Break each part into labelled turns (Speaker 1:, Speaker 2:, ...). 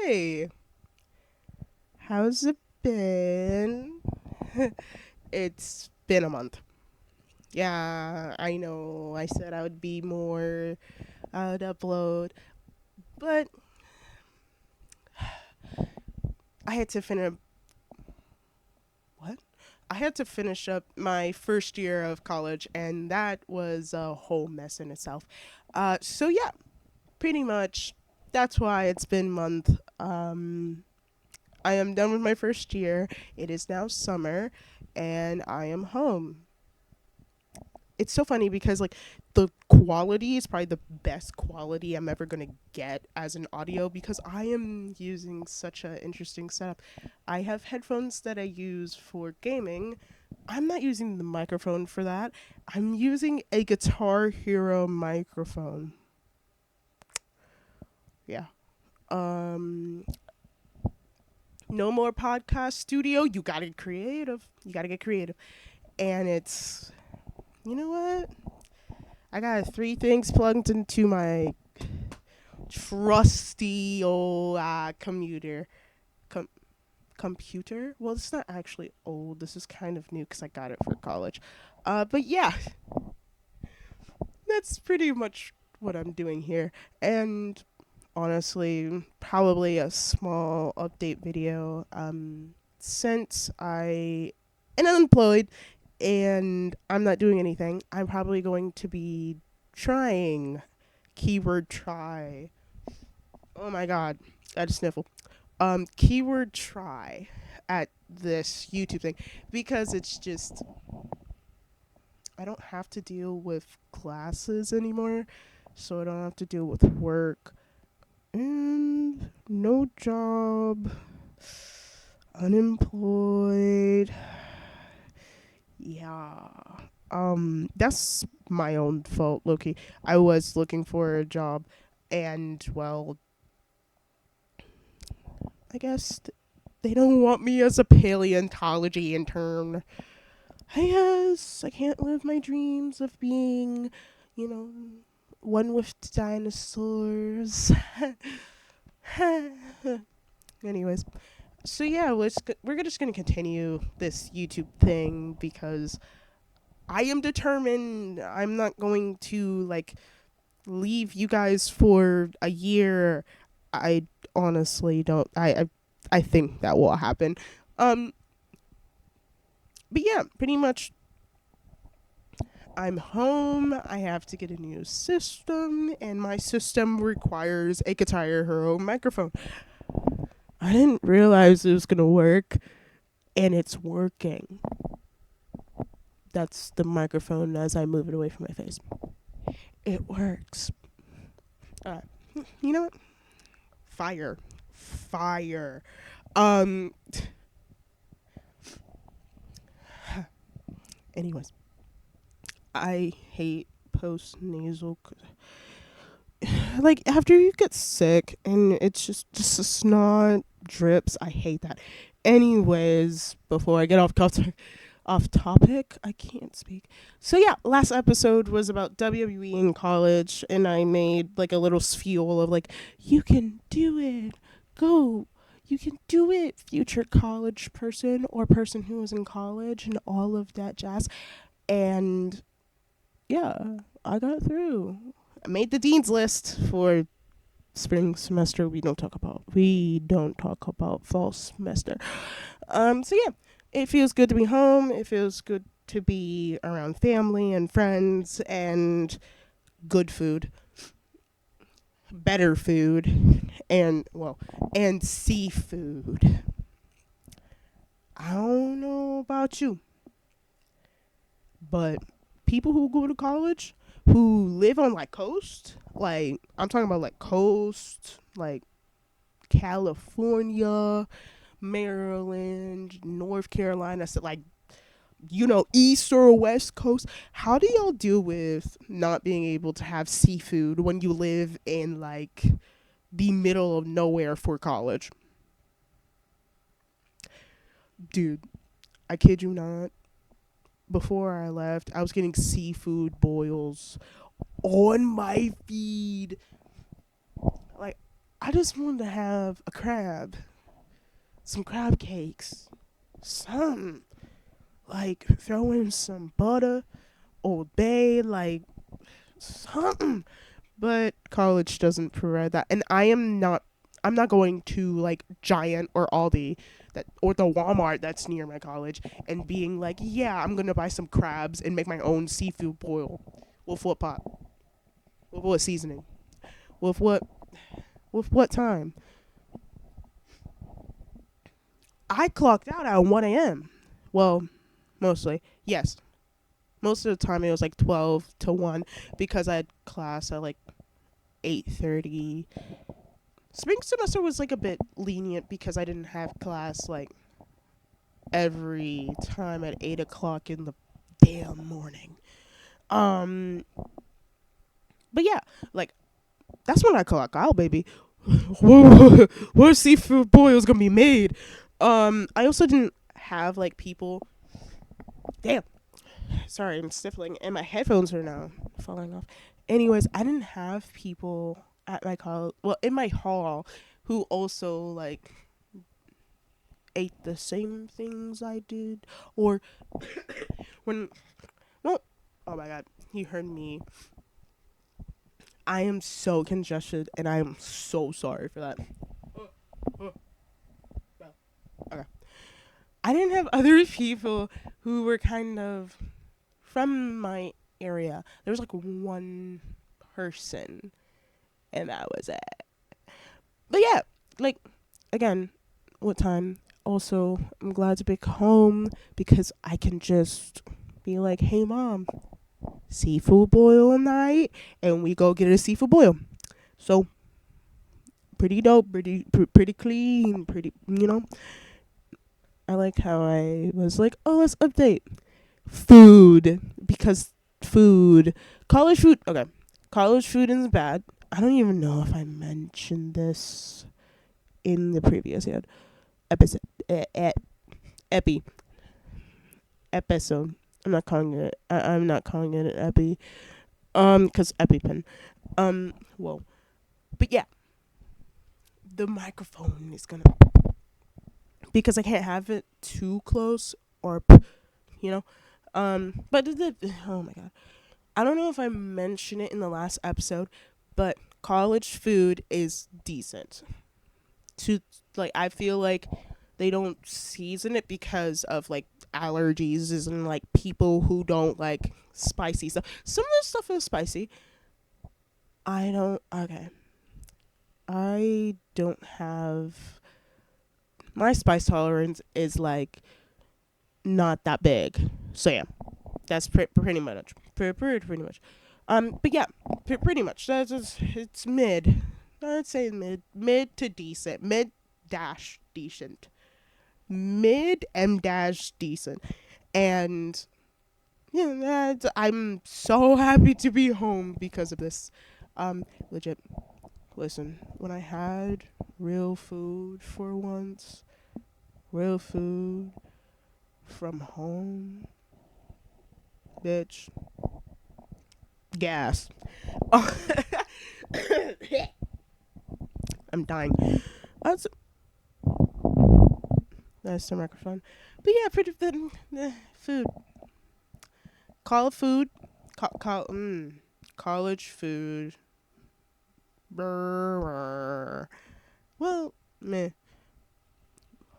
Speaker 1: Hey, how's it been? It's been a month. Yeah, I know. I said I would be more, I would upload, but I had to finish. What? I had to finish up my first year of college, and that was a whole mess in itself. So yeah, pretty much. That's why it's been a month. I am done with my first year. It is now summer, and I am home. It's so funny because like the quality is probably the best quality I'm ever gonna get as an audio because I am using such an interesting setup. I have headphones that I use for gaming. I'm not using the microphone for that. I'm using a Guitar Hero microphone. Yeah. Um no more podcast studio. You gotta get creative. You gotta get creative. And it's you know what? I got three things plugged into my trusty old com- computer. Well, it's not actually old. This is kind of new because I got it for college. But yeah, that's pretty much what I'm doing here. And honestly, probably a small update video. Since I am unemployed and I'm not doing anything, I'm probably going to be trying. Keyword try. Oh my god, I had a sniffle. Keyword try at this YouTube thing because it's just I don't have to deal with classes anymore, so I don't have to deal with work and no job, unemployed. Yeah. That's my own fault, Loki. I was looking for a job and well, I guess they don't want me as a paleontology intern. I guess I can't live my dreams of being, you know, one with dinosaurs. Anyways, so yeah, we're just gonna continue this YouTube thing because I am determined. I'm not going to like leave you guys for a year. I honestly don't. I think that will happen. Um, but yeah, pretty much I'm home. I have to get a new system, and my system requires a Guitar Hero microphone. I didn't realize it was gonna work, and it's working. That's the microphone as I move it away from my face. It works. Uh, you know what? Fire, fire. Um. Anyways, I hate post nasal like after you get sick and it's just a snot drips. I hate that. Anyways, before I get off topic, I can't speak. So yeah, last episode was about WWE in college, and I made like a little spiel of like, you can do it, go. You can do it, future college person or person who was in college and all of that jazz. And yeah, I got through. I made the dean's list for spring semester. We don't talk about fall semester. So yeah, it feels good to be home. It feels good to be around family and friends and good food, better food, and well, and seafood. I don't know about you, but people who go to college who live on like coast, like I'm talking about like coast, like California, Maryland, North Carolina, so like east or west coast. How do y'all deal with not being able to have seafood when you live in like the middle of nowhere for college? Dude, I kid you not. Before I left, I was getting seafood boils on my feed. Like I just wanted to have a crab, some crab cakes, some like throw in some butter, Old Bay, like something. But college doesn't provide that, and I'm not going to like Giant or Aldi that or the Walmart that's near my college and being like, yeah, I'm gonna buy some crabs and make my own seafood boil. With what pot? With what seasoning? With what? With what time? I clocked out at 1 a.m. Well, mostly. Yes. Most of the time it was like 12 to 1 because I had class at like 8:30. Spring semester was like a bit lenient because I didn't have class like every time at 8 o'clock in the damn morning. Um, but yeah, like that's when I clock out, baby. Where seafood boil's gonna be made. I also didn't have like people. Damn, sorry, I'm sniffling, and my headphones are now falling off. Anyways, I didn't have people at my college, well, in my hall, who also like ate the same things I did, or when, well, oh my god, you heard me. I am so congested, and I am so sorry for that. Okay. I didn't have other people who were kind of from my area. There was like one person, and that was it. But yeah, like again, what time? Also, I'm glad to be home because I can just be like, "Hey, mom, seafood boil night," and we go get a seafood boil. So pretty dope, pretty clean, pretty. I like how I was like, "Oh, let's update food because food, college food. Okay, college food is bad. I don't even know if I mentioned this in the previous episode. Epi episode. I'm not calling it. I'm not calling it an epi. Cause EpiPen. Whoa. But yeah, the microphone is gonna because I can't have it too close or, you know. But oh my god, I don't know if I mentioned it in the last episode, but college food is decent. To like, I feel like they don't season it because of like allergies and like people who don't like spicy stuff. Some of the stuff is spicy. I don't. Okay. I don't have my spice tolerance is like not that big. So yeah, that's pretty much pretty much. But yeah, pretty much. It's mid. I'd say mid to decent, mid dash decent, mid m dash decent, and yeah, I'm so happy to be home because of this. Legit. Listen, when I had real food for once, real food from home, bitch, gas. I'm dying. That's that's the microphone. But yeah, pretty food. College food. College food. Brr. Well, meh.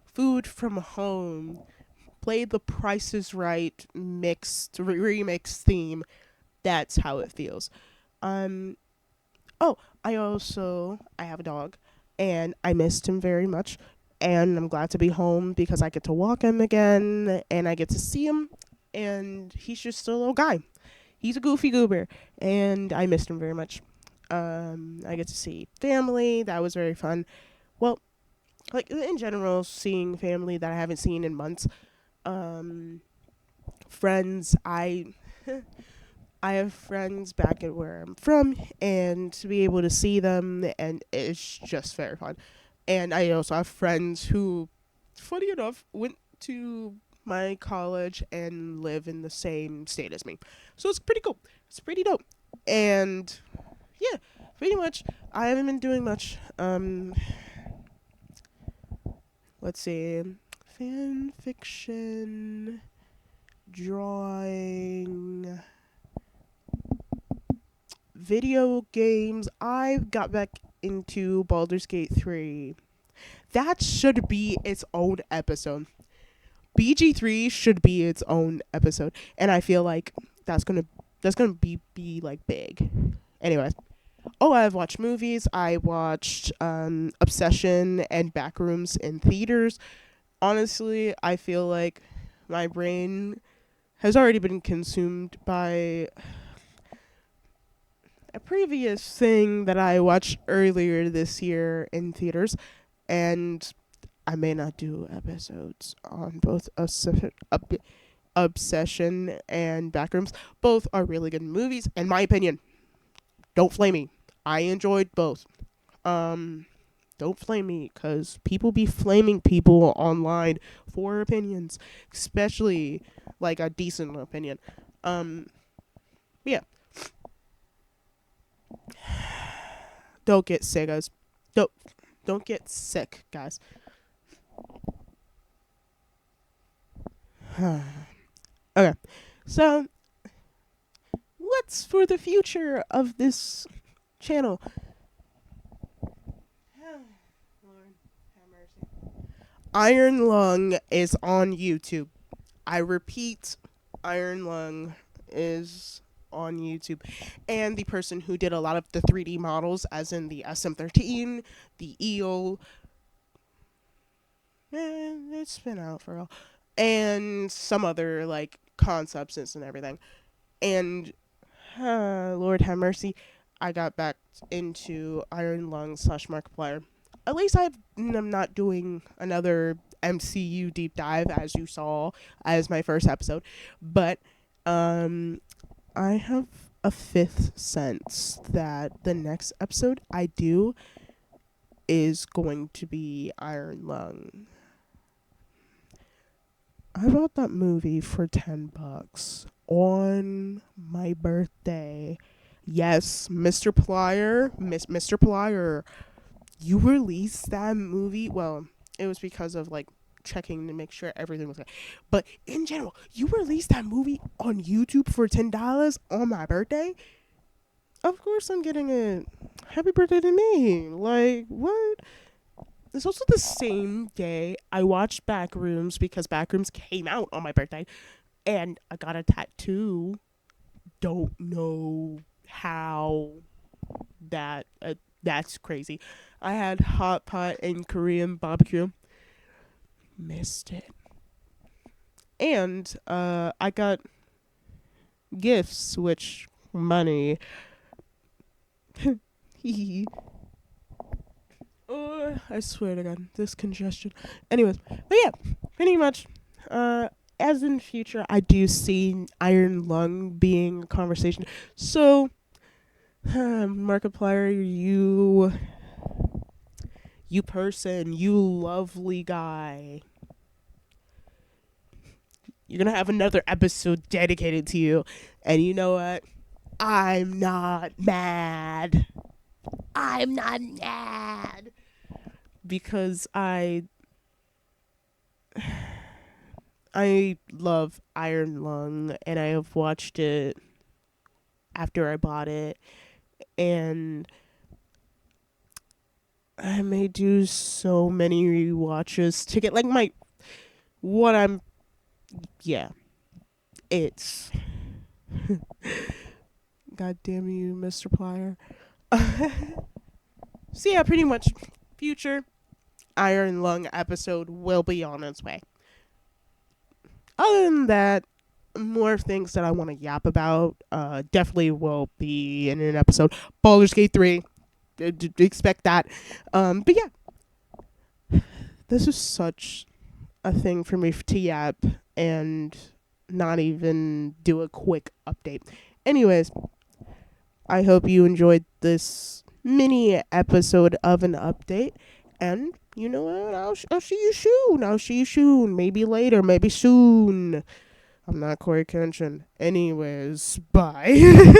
Speaker 1: Food from home. Play the Price is Right mixed remix theme. That's how it feels. Um. Oh, I have a dog, and I missed him very much, and I'm glad to be home because I get to walk him again, and I get to see him, and he's just a little guy. He's a goofy goober, and I missed him very much. I get to see family. That was very fun. Well, like in general, seeing family that I haven't seen in months. Um, friends, I have friends back at where I'm from, and to be able to see them, and it's just very fun. And I also have friends who, funny enough, went to my college and live in the same state as me. So it's pretty cool. It's pretty dope. And yeah, pretty much, I haven't been doing much. Let's see, fan fiction, drawing, video games. I got back into Baldur's Gate 3. That should be its own episode. BG3 should be its own episode, and I feel like that's gonna be like big. Anyways, oh, I've watched movies. I watched Obsession and Backrooms in theaters. Honestly, I feel like my brain has already been consumed by a previous thing that I watched earlier this year in theaters, and I may not do episodes on both Obsession and Backrooms. Both are really good movies, in my opinion. Don't flame me. I enjoyed both. Um, don't flame me, because people be flaming people online for opinions, especially like a decent opinion. Um, yeah, don't get sick, guys. Don't don't get sick, guys. Okay, so what's for the future of this channel? Lord have mercy. Iron Lung is on YouTube. I repeat, Iron Lung is on YouTube. And the person who did a lot of the 3D models, as in the SM13, the EO, it's been out for a while, and some other like concepts and everything. And Lord have mercy, I got back into Iron Lung slash Markiplier. At least I'm not doing another MCU deep dive, as you saw as my first episode, but um, I have a fifth sense that the next episode I do is going to be Iron Lung. I bought that movie for $10 on my birthday. Yes, Mr. Plier, Mr. Plier, you released that movie. Well, it was because of like checking to make sure everything was good. But in general, you released that movie on YouTube for $10 on my birthday. Of course, I'm getting it. Happy birthday to me. Like, what? It's also the same day I watched Backrooms, because Backrooms came out on my birthday, and I got a tattoo. Don't know how that's crazy. I had hot pot and Korean barbecue. Missed it. And I got gifts, which money. Oh, I swear to God, this congestion. Anyways, but yeah, pretty much. As in future, I do see Iron Lung being a conversation. So, Markiplier, you person, you lovely guy. You're gonna have another episode dedicated to you, and you know what? I'm not mad. I'm not mad because I love Iron Lung, and I have watched it after I bought it, and I may do so many rewatches to get like my what I'm yeah. It's God damn you, Mr. Plier. So yeah, pretty much future Iron Lung episode will be on its way. Other than that, more things that I want to yap about definitely will be in an episode. Baldur's Gate 3, expect that. But yeah, this is such a thing for me to yap and not even do a quick update. Anyways, I hope you enjoyed this mini episode of an update. And you know what? I'll see you soon. I'll see you soon. Maybe later. Maybe soon. I'm not Corey Kenshin. Anyways, bye.